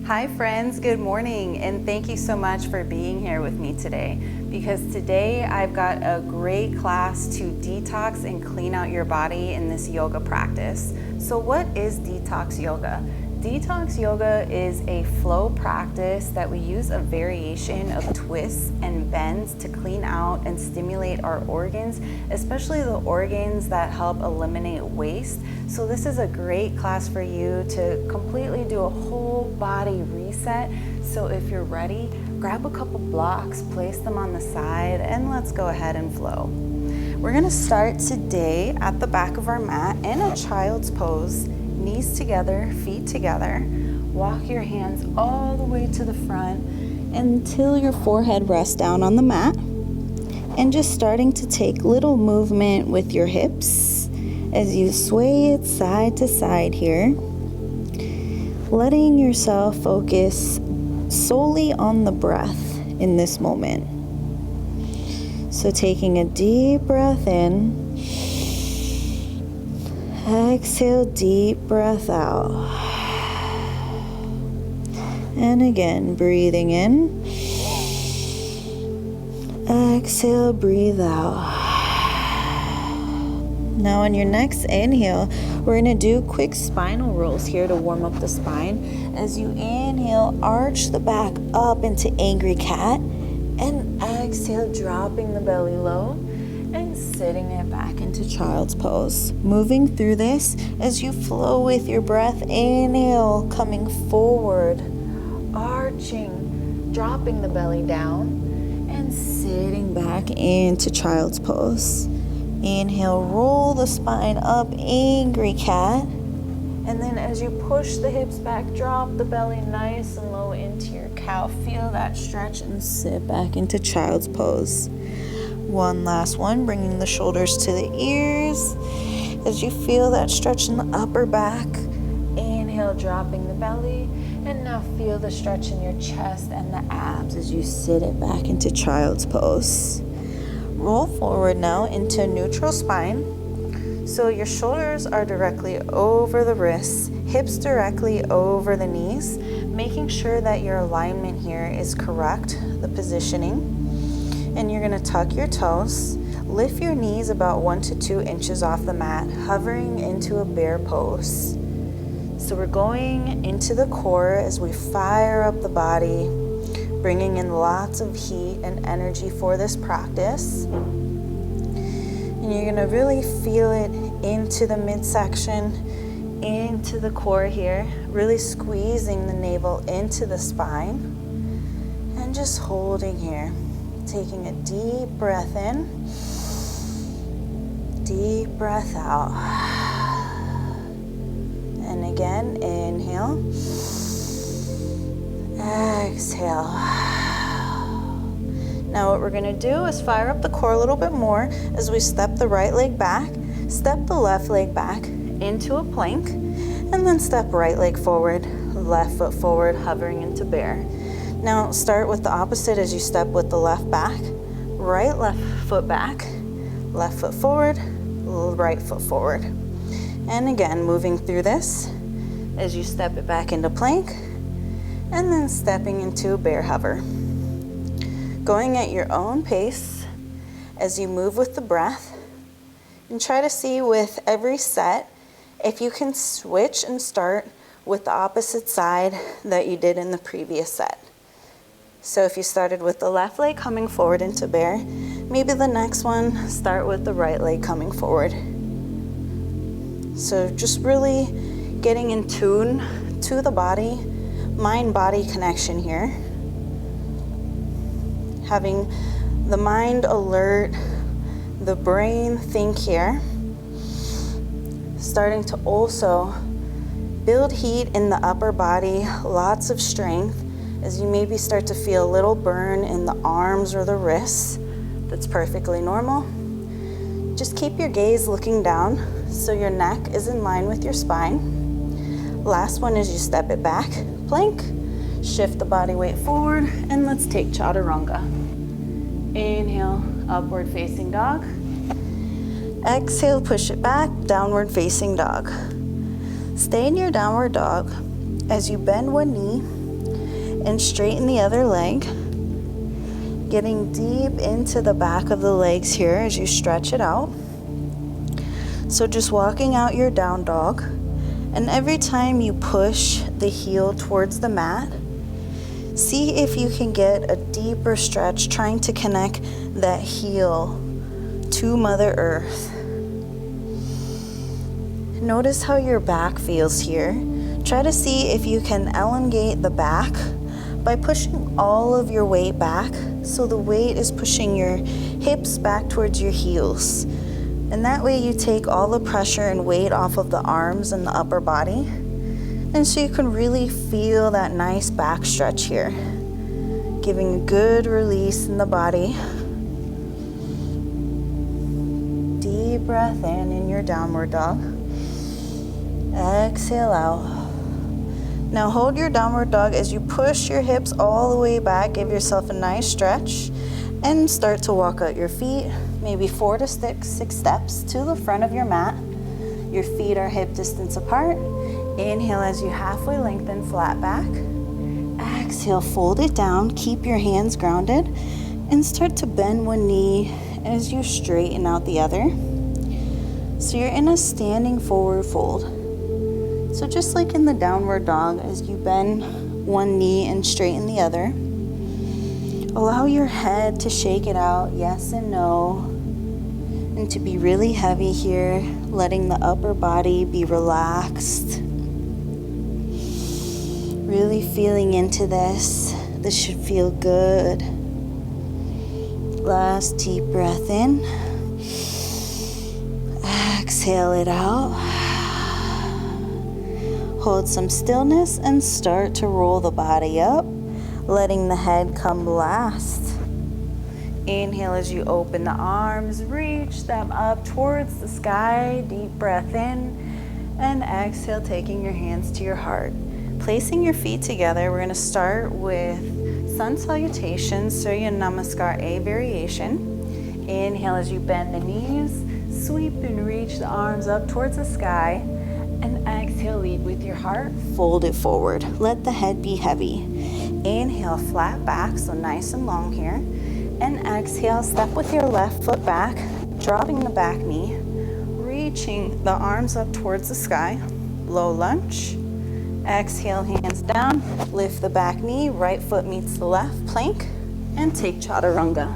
Hi friends, good morning, and thank you so much for being here with me today, because today I've got a great class to detox and clean out your body in this yoga practice. So what is detox yoga? Detox yoga is a flow practice that we use a variation of twists and bends to clean out and stimulate our organs, especially the organs that help eliminate waste. So this is a great class for you to completely do a whole body reset. So if you're ready, grab a couple blocks, place them on the side, and let's go ahead and flow. We're gonna start today at the back of our mat in a child's pose. Knees together, feet together. Walk your hands all the way to the front until your forehead rests down on the mat. And just starting to take little movement with your hips as you sway it side to side here. Letting yourself focus solely on the breath in this moment. So taking a deep breath in. Exhale, deep breath out. And again, breathing in. Exhale, breathe out. Now on your next inhale, we're going to do quick spinal rolls here to warm up the spine. As you inhale, arch the back up into angry cat. And exhale, dropping the belly low. And sitting it back into child's pose. Moving through this as you flow with your breath. Inhale, coming forward, arching, dropping the belly down, and sitting back into child's pose. Inhale, roll the spine up, angry cat. And then as you push the hips back, drop the belly nice and low into your cow. Feel that stretch and sit back into child's pose. One last one, bringing the shoulders to the ears. As you feel that stretch in the upper back, inhale, dropping the belly. And now feel the stretch in your chest and the abs as you sit it back into child's pose. Roll forward now into neutral spine. So your shoulders are directly over the wrists, hips directly over the knees, making sure that your alignment here is correct, the positioning. And you're gonna tuck your toes, lift your knees about 1 to 2 inches off the mat, hovering into a bear pose. So we're going into the core as we fire up the body, bringing in lots of heat and energy for this practice. And you're gonna really feel it into the midsection, into the core here, really squeezing the navel into the spine, and just holding here. Taking a deep breath in, deep breath out. And again, inhale, exhale. Now what we're gonna do is fire up the core a little bit more as we step the right leg back, step the left leg back into a plank, and then step right leg forward, left foot forward, hovering into bear. Now start with the opposite as you step with the left back, right left foot back, left foot forward, right foot forward. And again, moving through this as you step it back into plank, and then stepping into bear hover. Going at your own pace as you move with the breath, and try to see with every set if you can switch and start with the opposite side that you did in the previous set. So if you started with the left leg coming forward into bear, maybe the next one, start with the right leg coming forward. So just really getting in tune to the body, mind-body connection here. Having the mind alert, the brain think here. Starting to also build heat in the upper body, lots of strength. As you maybe start to feel a little burn in the arms or the wrists, that's perfectly normal. Just keep your gaze looking down so your neck is in line with your spine. Last one is you step it back, plank, shift the body weight forward, and let's take chaturanga. Inhale, upward facing dog. Exhale, push it back, downward facing dog. Stay in your downward dog as you bend one knee and straighten the other leg. Getting deep into the back of the legs here as you stretch it out. So just walking out your down dog, and every time you push the heel towards the mat, see if you can get a deeper stretch, trying to connect that heel to Mother Earth. Notice how your back feels here. Try to see if you can elongate the back by pushing all of your weight back, so the weight is pushing your hips back towards your heels. And that way you take all the pressure and weight off of the arms and the upper body. And so you can really feel that nice back stretch here, giving a good release in the body. Deep breath in your downward dog. Exhale out. Now hold your downward dog as you push your hips all the way back. Give yourself a nice stretch and start to walk out your feet, maybe 4 to 6 steps to the front of your mat. Your feet are hip distance apart. Inhale as you halfway lengthen, flat back. Exhale, fold it down. Keep your hands grounded and start to bend one knee as you straighten out the other. So you're in a standing forward fold. So just like in the downward dog, as you bend one knee and straighten the other, allow your head to shake it out, yes and no, and to be really heavy here, letting the upper body be relaxed. Really feeling into this. This should feel good. Last deep breath in. Exhale it out. Hold some stillness and start to roll the body up, letting the head come last. Inhale as you open the arms, reach them up towards the sky. Deep breath in, and exhale, taking your hands to your heart. Placing your feet together, we're going to start with Sun Salutation, Surya Namaskar, a variation. Inhale as you bend the knees, sweep and reach the arms up towards the sky. And exhale, lead with your heart, fold it forward. Let the head be heavy. Inhale, flat back, so nice and long here. And exhale, step with your left foot back, dropping the back knee, reaching the arms up towards the sky, low lunge. Exhale, hands down, lift the back knee, right foot meets the left, plank, and take chaturanga.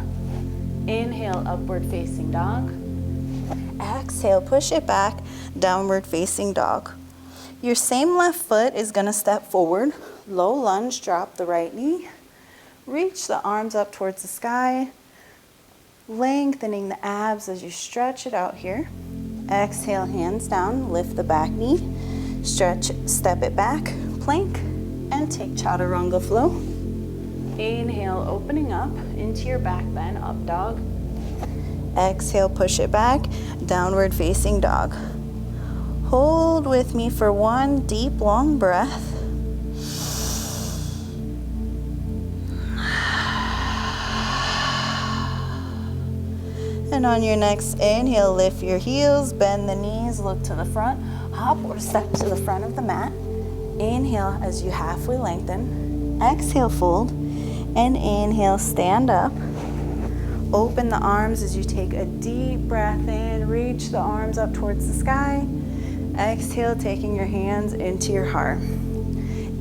Inhale, upward facing dog. Exhale, push it back, downward facing dog. Your same left foot is going to step forward, low lunge, drop the right knee, reach the arms up towards the sky, lengthening the abs as you stretch it out here. Exhale, hands down, lift the back knee, stretch, step it back, plank, and take chaturanga flow. Inhale, opening up into your back bend, up dog. Exhale, push it back, downward facing dog. Hold with me for one deep, long breath. And on your next inhale, lift your heels, bend the knees, look to the front, hop or step to the front of the mat. Inhale as you halfway lengthen. Exhale, fold, and inhale, stand up. Open the arms as you take a deep breath in. Reach the arms up towards the sky. Exhale, taking your hands into your heart.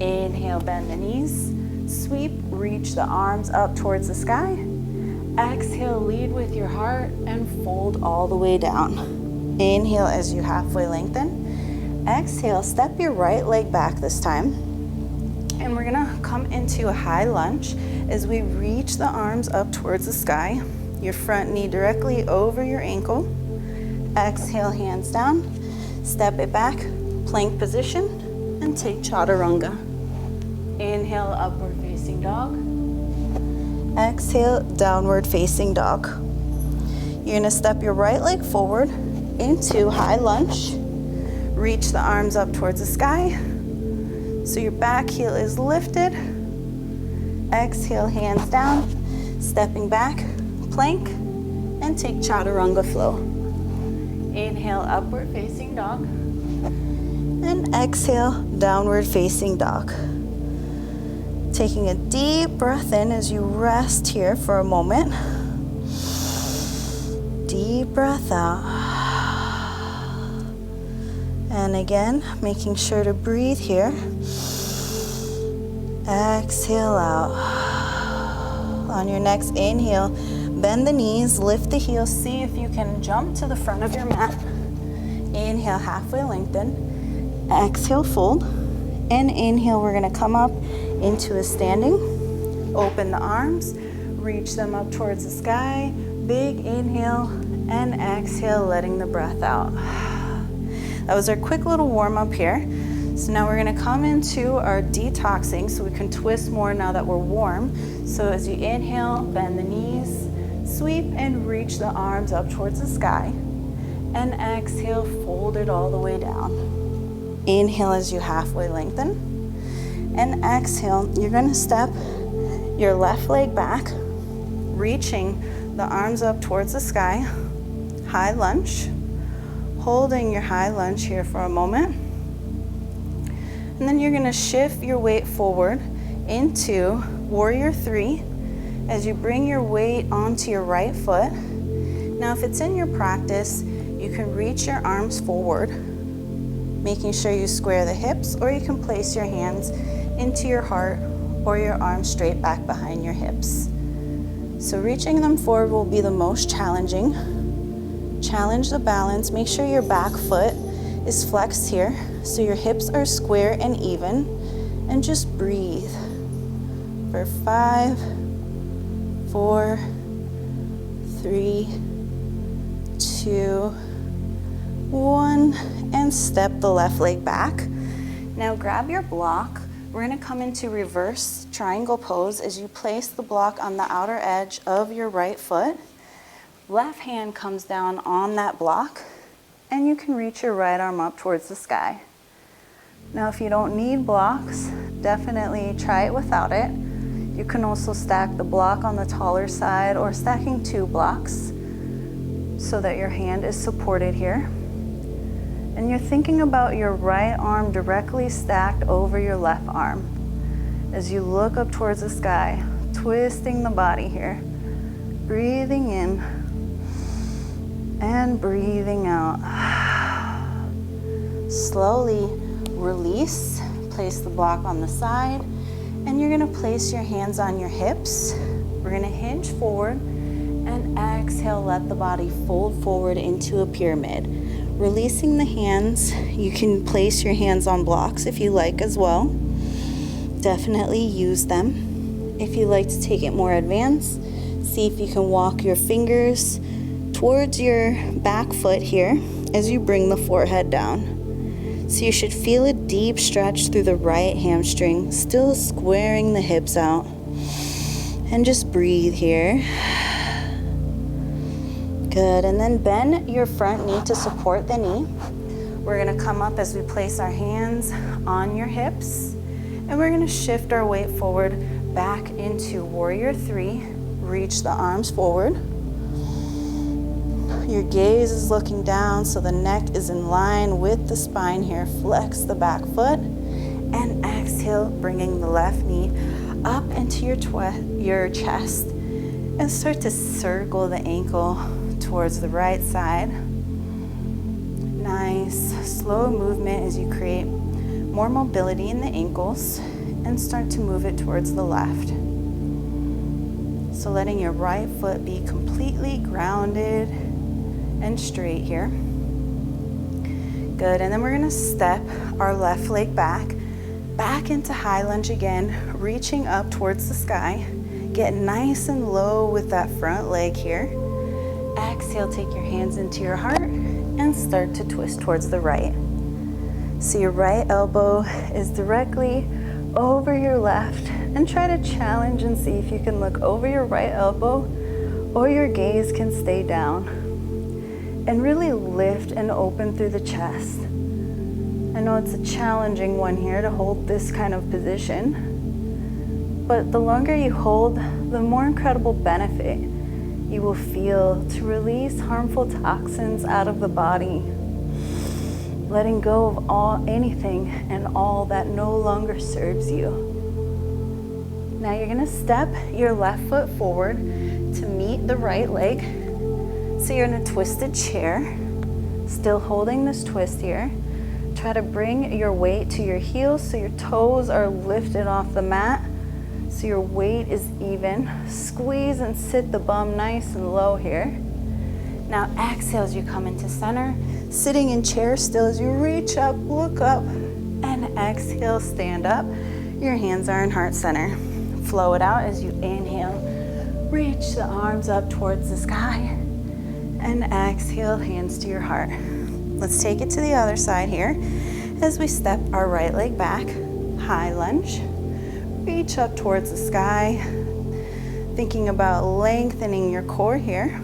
Inhale, bend the knees. Sweep, reach the arms up towards the sky. Exhale, lead with your heart and fold all the way down. Inhale as you halfway lengthen. Exhale, step your right leg back this time. And we're gonna come into a high lunge as we reach the arms up towards the sky. Your front knee directly over your ankle. Exhale, hands down. Step it back, plank position, and take chaturanga. Inhale, upward facing dog. Exhale, downward facing dog. You're gonna step your right leg forward into high lunge. Reach the arms up towards the sky. So your back heel is lifted. Exhale, hands down, stepping back, plank, and take chaturanga flow. Inhale, upward facing dog. And exhale, downward facing dog. Taking a deep breath in as you rest here for a moment. Deep breath out. And again, making sure to breathe here. Exhale out. On your next inhale, bend the knees, lift the heels. See if you can jump to the front of your mat. Inhale, halfway lengthen. Exhale, fold. And inhale, we're gonna come up into a standing. Open the arms, reach them up towards the sky. Big inhale and exhale, letting the breath out. That was our quick little warm up here. So now we're gonna come into our detoxing so we can twist more now that we're warm. So as you inhale, bend the knees, sweep and reach the arms up towards the sky. And exhale, fold it all the way down. Inhale as you halfway lengthen. And exhale, you're gonna step your left leg back, reaching the arms up towards the sky. High lunge. Holding your high lunge here for a moment. And then you're gonna shift your weight forward into warrior 3 as you bring your weight onto your right foot. Now, if it's in your practice, you can reach your arms forward, making sure you square the hips, or you can place your hands into your heart or your arms straight back behind your hips. So reaching them forward will be the most challenging. Challenge the balance. Make sure your back foot is flexed here so your hips are square and even, and just breathe for 5, 4, 3, 2, 1, and step the left leg back. Now grab your block. We're gonna come into reverse triangle pose as you place the block on the outer edge of your right foot. Left hand comes down on that block, and you can reach your right arm up towards the sky. Now, if you don't need blocks, definitely try it without it. You can also stack the block on the taller side or stacking 2 blocks so that your hand is supported here. And you're thinking about your right arm directly stacked over your left arm as you look up towards the sky, twisting the body here, breathing in and breathing out. Slowly release, place the block on the side, and you're gonna place your hands on your hips. We're gonna hinge forward and exhale, let the body fold forward into a pyramid. Releasing the hands, you can place your hands on blocks if you like as well. Definitely use them. If you like to take it more advanced, see if you can walk your fingers towards your back foot here as you bring the forehead down. So you should feel a deep stretch through the right hamstring, still squaring the hips out. And just breathe here. Good, and then bend your front knee to support the knee. We're gonna come up as we place our hands on your hips, and we're gonna shift our weight forward back into warrior 3. Reach the arms forward. Your gaze is looking down so the neck is in line with the spine here. Flex the back foot and exhale, bringing the left knee up into your chest, and start to circle the ankle towards the right side. Nice, slow movement as you create more mobility in the ankles and start to move it towards the left. So letting your right foot be completely grounded and straight here. Good, and then we're gonna step our left leg back into high lunge again, reaching up towards the sky. Get nice and low with that front leg here. Exhale, take your hands into your heart and start to twist towards the right. So your right elbow is directly over your left, and try to challenge and see if you can look over your right elbow or your gaze can stay down. And really lift and open through the chest. I know it's a challenging one here to hold this kind of position, but the longer you hold, the more incredible benefit you will feel to release harmful toxins out of the body, letting go of anything and all that no longer serves you. Now you're gonna step your left foot forward to meet the right leg. So you're in a twisted chair, still holding this twist here. Try to bring your weight to your heels so your toes are lifted off the mat, so your weight is even. Squeeze and sit the bum nice and low here. Now exhale as you come into center, sitting in chair still as you reach up, look up, and exhale, stand up. Your hands are in heart center. Flow it out as you inhale, reach the arms up towards the sky, and exhale, hands to your heart. Let's take it to the other side here as we step our right leg back, high lunge, reach up towards the sky, thinking about lengthening your core here,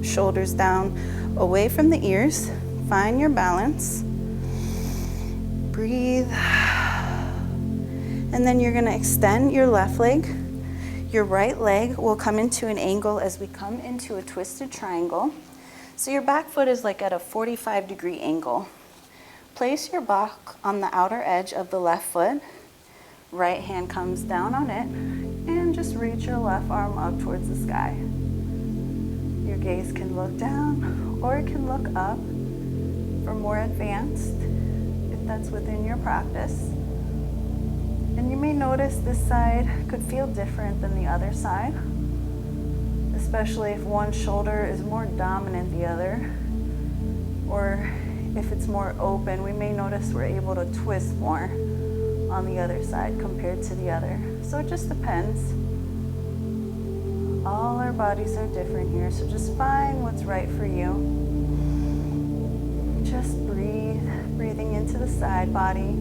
shoulders down away from the ears, find your balance, breathe, and then you're gonna extend your left leg. Your right leg will come into an angle as we come into a twisted triangle. So your back foot is like at a 45-degree angle. Place your block on the outer edge of the left foot. Right hand comes down on it, and just reach your left arm up towards the sky. Your gaze can look down, or it can look up for more advanced, if that's within your practice. And you may notice this side could feel different than the other side, especially if one shoulder is more dominant than the other, or if it's more open, we may notice we're able to twist more on the other side compared to the other. So it just depends. All our bodies are different here, so just find what's right for you. Just breathe, breathing into the side body.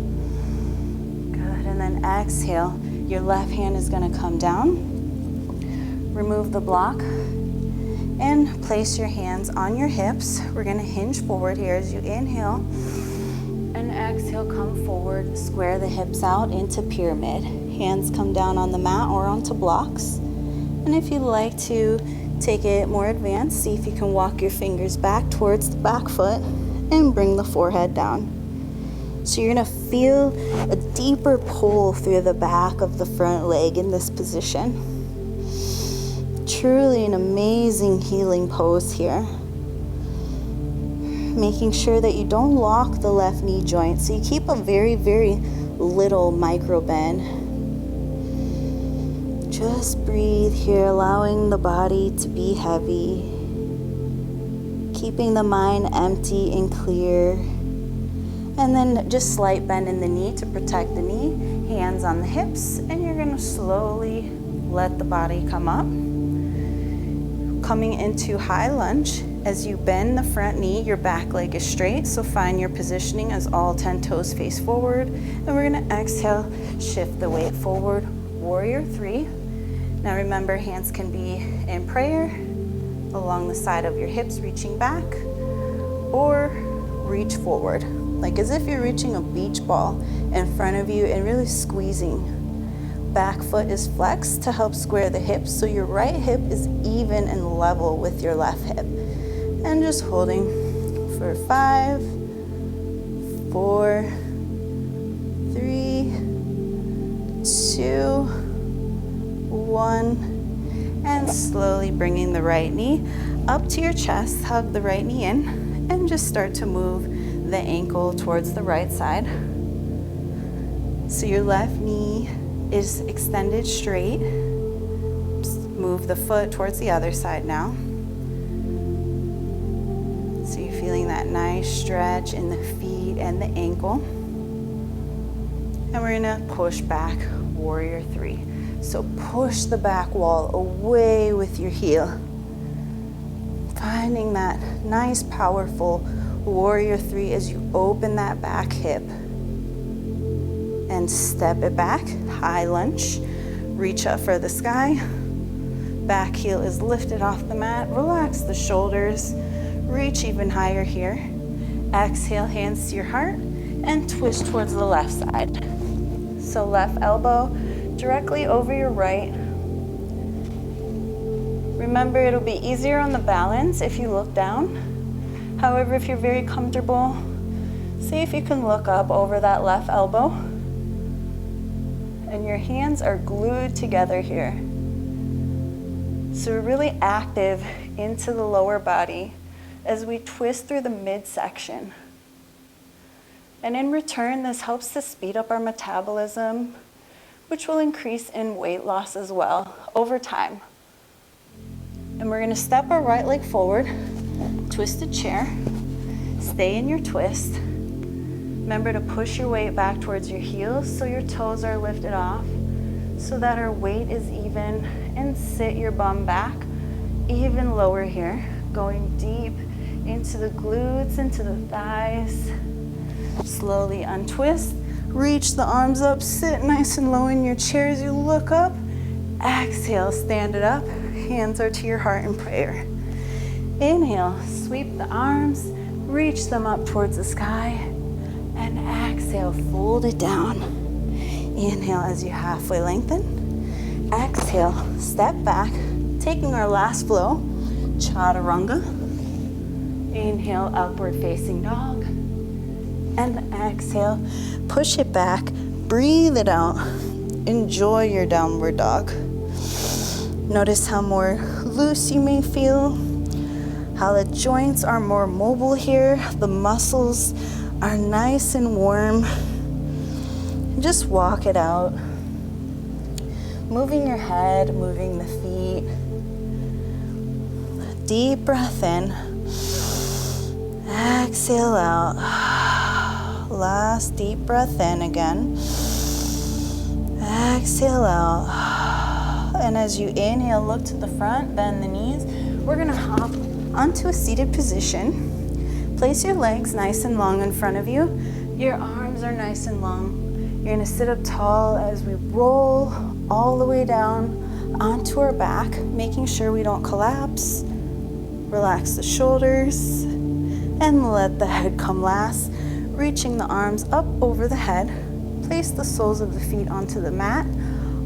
Good, and then exhale. Your left hand is gonna come down. Remove the block and place your hands on your hips. We're gonna hinge forward here as you inhale, and exhale, come forward, square the hips out into pyramid. Hands come down on the mat or onto blocks. And if you'd like to take it more advanced, see if you can walk your fingers back towards the back foot and bring the forehead down. So you're gonna feel a deeper pull through the back of the front leg in this position. Truly an amazing healing pose here. Making sure that you don't lock the left knee joint, so you keep a very, very little micro bend. Just breathe here, allowing the body to be heavy, keeping the mind empty and clear. And then just slight bend in the knee to protect the knee, hands on the hips, and you're gonna slowly let the body come up. Coming into high lunge. As you bend the front knee, your back leg is straight, so find your positioning as all 10 toes face forward. And we're gonna exhale, shift the weight forward, warrior 3. Now remember, hands can be in prayer, along the side of your hips, reaching back, or reach forward, like as if you're reaching a beach ball in front of you and really squeezing. Back foot is flexed to help square the hips, so your right hip is even and level with your left hip. And just holding for 5, 4, 3, 2, 1, and slowly bringing the right knee up to your chest, hug the right knee in, and just start to move the ankle towards the right side. So your left knee is extended straight. Just move the foot towards the other side now. So you're feeling that nice stretch in the feet and the ankle. And we're gonna push back, warrior 3. So push the back wall away with your heel. Finding that nice, powerful warrior 3 as you open that back hip. And step it back, high lunge. Reach up for the sky. Back heel is lifted off the mat. Relax the shoulders. Reach even higher here. Exhale, hands to your heart, and twist towards the left side. So left elbow directly over your right. Remember, it'll be easier on the balance if you look down. However, if you're very comfortable, see if you can look up over that left elbow. and your hands are glued together here. So we're really active into the lower body as we twist through the midsection. And in return, this helps to speed up our metabolism, which will increase in weight loss as well over time. And we're gonna step our right leg forward, twist a chair, stay in your twist. Remember to push your weight back towards your heels so your toes are lifted off, so that our weight is even, and sit your bum back even lower here, going deep into the glutes, into the thighs. Slowly untwist, reach the arms up, sit nice and low in your chair as you look up. Exhale, stand it up, hands are to your heart in prayer. Inhale, sweep the arms, reach them up towards the sky, and exhale, fold it down. Inhale as you halfway lengthen. Exhale, step back, taking our last flow, chaturanga. Inhale, upward facing dog. And exhale, push it back, breathe it out. Enjoy your downward dog. Notice how more loose you may feel, how the joints are more mobile here, the muscles are nice and warm. Just walk it out. Moving your head, moving the feet. Deep breath in. Exhale out. Last deep breath in again. Exhale out. And as you inhale, look to the front, bend the knees. We're gonna hop onto a seated position. Place your legs nice and long in front of you. Your arms are nice and long. You're gonna sit up tall as we roll all the way down onto our back, making sure we don't collapse. Relax the shoulders and let the head come last. Reaching the arms up over the head. Place the soles of the feet onto the mat,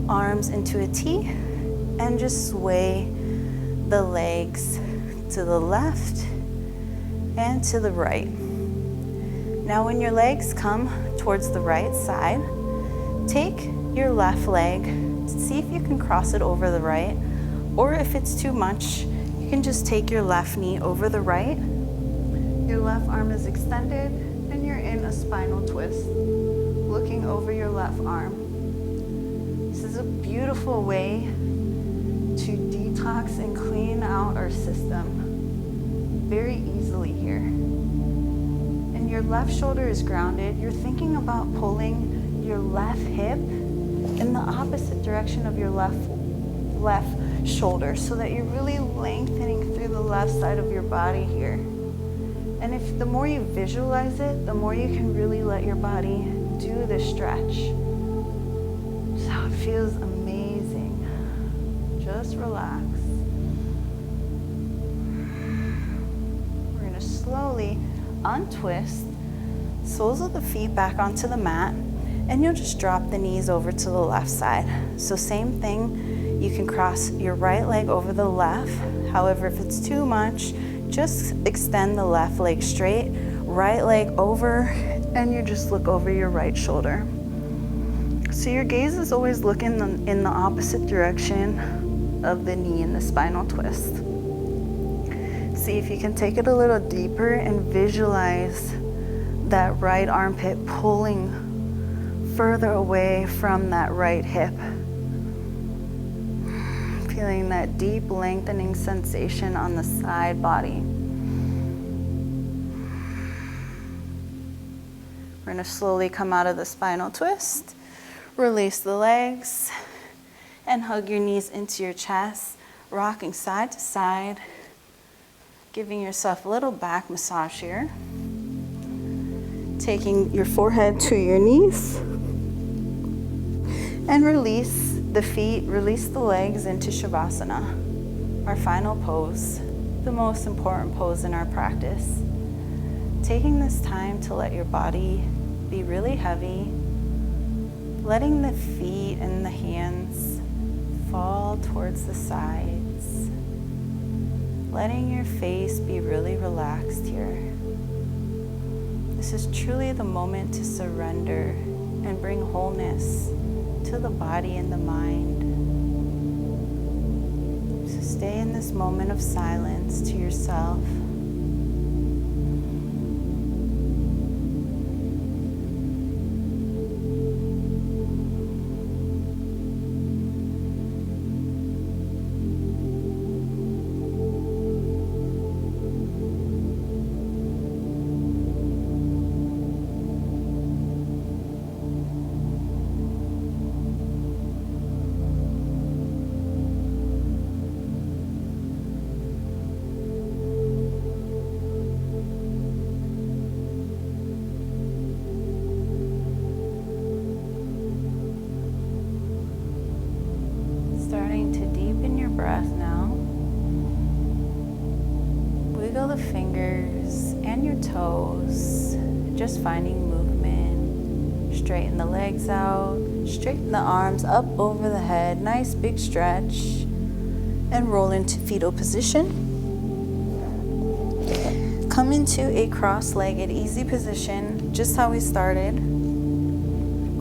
arms into a T, and just sway the legs to the left and to the right. Now when your legs come towards the right side, take your left leg, see if you can cross it over the right, or if it's too much, you can just take your left knee over the right. Your left arm is extended and you're in a spinal twist, looking over your left arm. This is a beautiful way to detox and clean out our system very easily here. And your left shoulder is grounded. You're thinking about pulling your left hip in the opposite direction of your left shoulder, so that you're really lengthening through the left side of your body here. And if the more you visualize it, the more you can really let your body do the stretch. So it feels amazing. Just relax. We're gonna slowly untwist, soles of the feet back onto the mat, and you'll just drop the knees over to the left side. So same thing, you can cross your right leg over the left. However, if it's too much, just extend the left leg straight, right leg over, and you just look over your right shoulder. So your gaze is always looking in the opposite direction of the knee in the spinal twist. See if you can take it a little deeper and visualize that right armpit pulling further away from that right hip. Feeling that deep lengthening sensation on the side body. We're gonna slowly come out of the spinal twist, release the legs, and hug your knees into your chest, rocking side to side, giving yourself a little back massage here. Taking your forehead to your knees, and release the feet, release the legs into Shavasana, our final pose, the most important pose in our practice. Taking this time to let your body be really heavy, letting the feet and the hands fall towards the sides, letting your face be really relaxed here. This is truly the moment to surrender and bring wholeness to to the body and the mind. So stay in this moment of silence to yourself. Starting to deepen your breath now. Wiggle the fingers and your toes, just finding movement. Straighten the legs out, straighten the arms up over the head, nice big stretch, and roll into fetal position. Come into a cross-legged easy position, just how we started.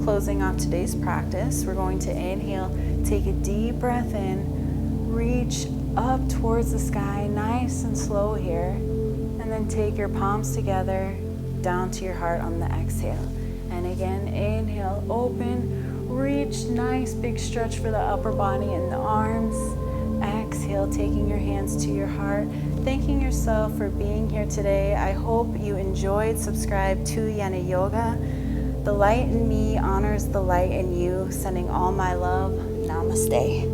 Closing off today's practice, we're going to inhale, take a deep breath in, reach up towards the sky, nice and slow here, and then take your palms together down to your heart on the exhale. And again, inhale, open, reach, nice big stretch for the upper body and the arms. Exhale, taking your hands to your heart, thanking yourself for being here today. I hope you enjoyed. Subscribe to Yena Yoga. The light in me honors the light in you. Sending all my love. Namaste.